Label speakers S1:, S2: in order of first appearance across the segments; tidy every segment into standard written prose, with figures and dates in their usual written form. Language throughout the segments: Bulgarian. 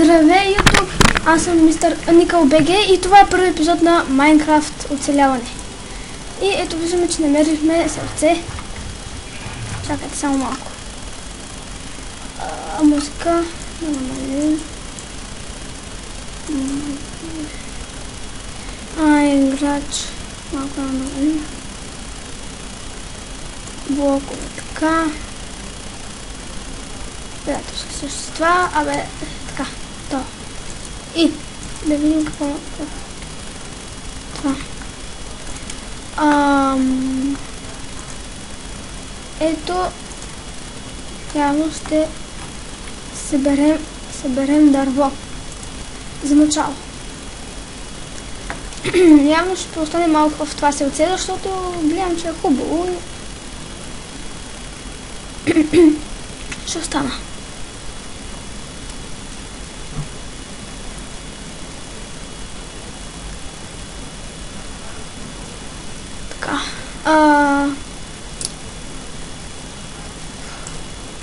S1: Здравей, YouTube! Аз съм мистер Никъл БГ и това е първи епизод на Майнкрафт оцеляване. И ето виждаме, че намерихме сърце. Чакайте само малко. Музика. Намалим. Играч. Малко намалим. Блокове така. Приятелски същества. Така. То. И да видим какво това. Ето явно ще съберем дърво за начало. Явно ще остане малко в това селце, защото гледам, че е хубаво. Ще остана.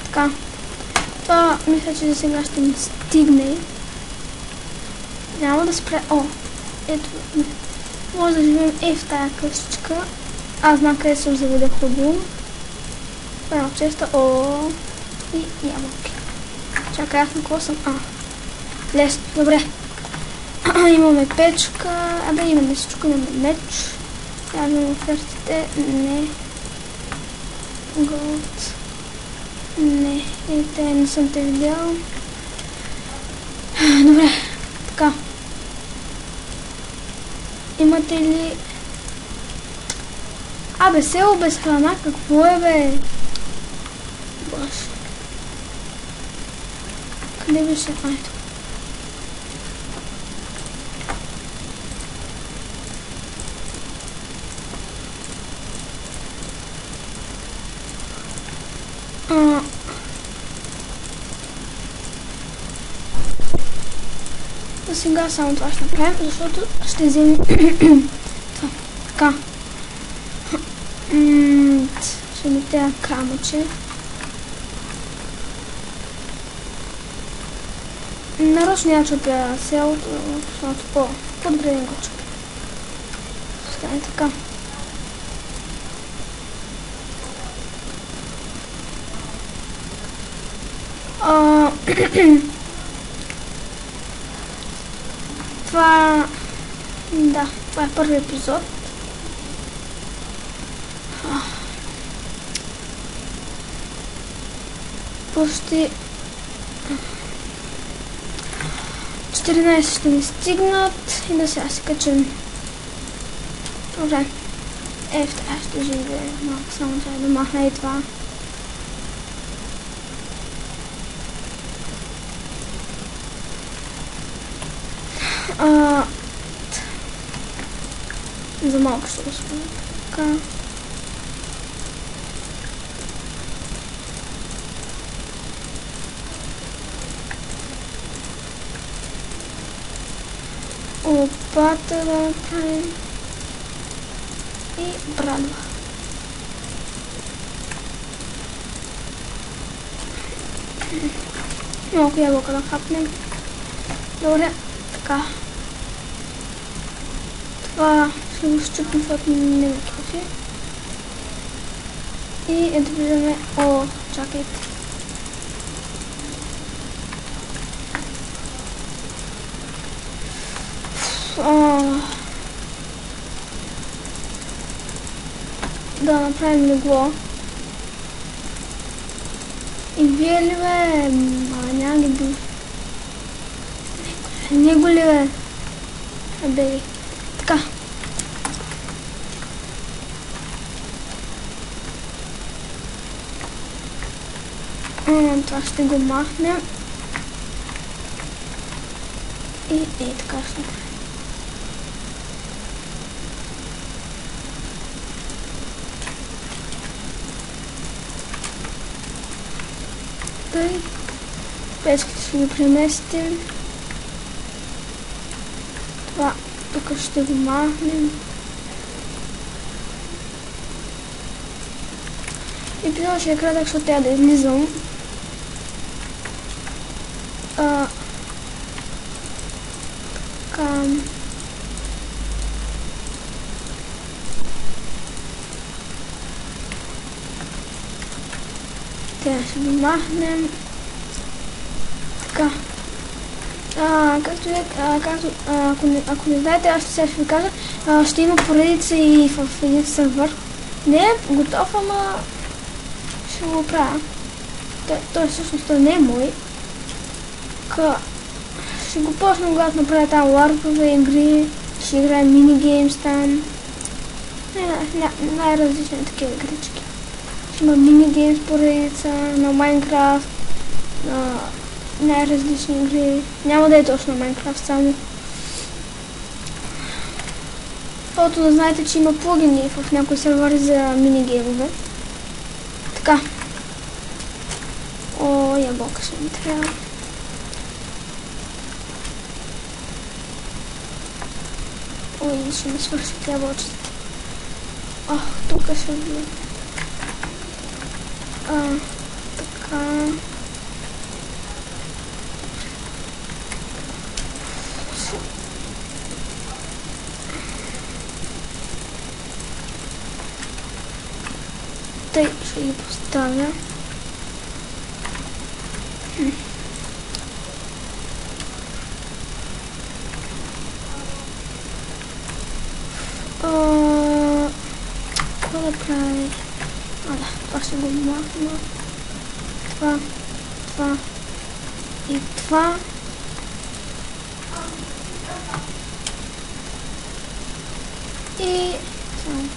S1: Така. Това мисля, че за сега ще ми стигне. Няма да спре. Ето. Може да живеем в тая къщичка. Аз знам къде съм заведа хубаво. Едно честа. И ябълки. Чакай, аз на какво съм? Лесно. Добре. Имаме печка. Имаме всичко. Имаме меч. Явно офертите. Не. Голд. Не. И те не съм те видял. Добре. Така. Имате ли... село без храна? Какво е, бе? Боже. Къде беше? Ето. Сега само това ще направим, защото ще вземем това. Така. Ще ми тея камъче. Нарочно я чупя селото, защото по-добре не го чупя. Стане така. Това е първи епизод. Почти 14 ще ми стигнат и да сега се качим. Добре. Това ще живее малко, само трябва да махна и това. За малко ще го спомня. Така. Лопата да направим. И брадва. Малко ябълка да хапнем. Добре. Така. Това ще го счупим, защото не ме кефи. И ето виждаме... чакайте. Да направим легло. И вие ли, бе? Няма ги би. Него ли, бе? Така. Това ще го махнем. И така ще. Тъй. Печките ще ги преместим. Това тук ще го махнем. Епизодът ще е кратък, защото трябва да излизам. Те ще го махнем. Така. Ако не знаете, аз сега ще ви кажа, ще има поредица и в един сървър. Не е готов, ама ще го правя. Той всъщност не е мой. Ще го почна, когато направя там ларпове игри, ще играем минигеймс там. Най-различни такива игрички. Ще има минигеймс поредица на Майнкрафт, на най-различни игри. Няма да е точно Майнкрафт само. Защото да знаете, че има плагини в някои сервери за минигеймове. Така. О, ябълка ще ми трябва. Ой, ще ме свършат ябълчета. Тук ще бъде. Така. Тъй ще ги поставя. Какво да прави? Това ще го махна. Това и това. И само.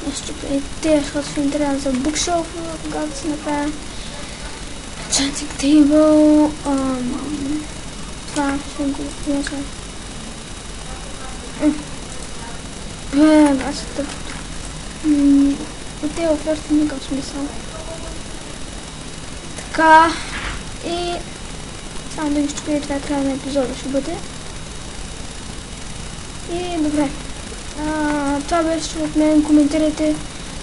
S1: Нещо преди тези, защото ще ми трябва за букшелф, когато се направя enchanting table. Това ще го влеза. Аз се тъпто. От тези оферти никакъв смисъл. Така. И само да изчупя, това трябва на епизода ще бъде. И добре. Това беше от мен. Коментирайте,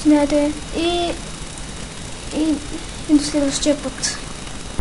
S1: знаете и до следващия път.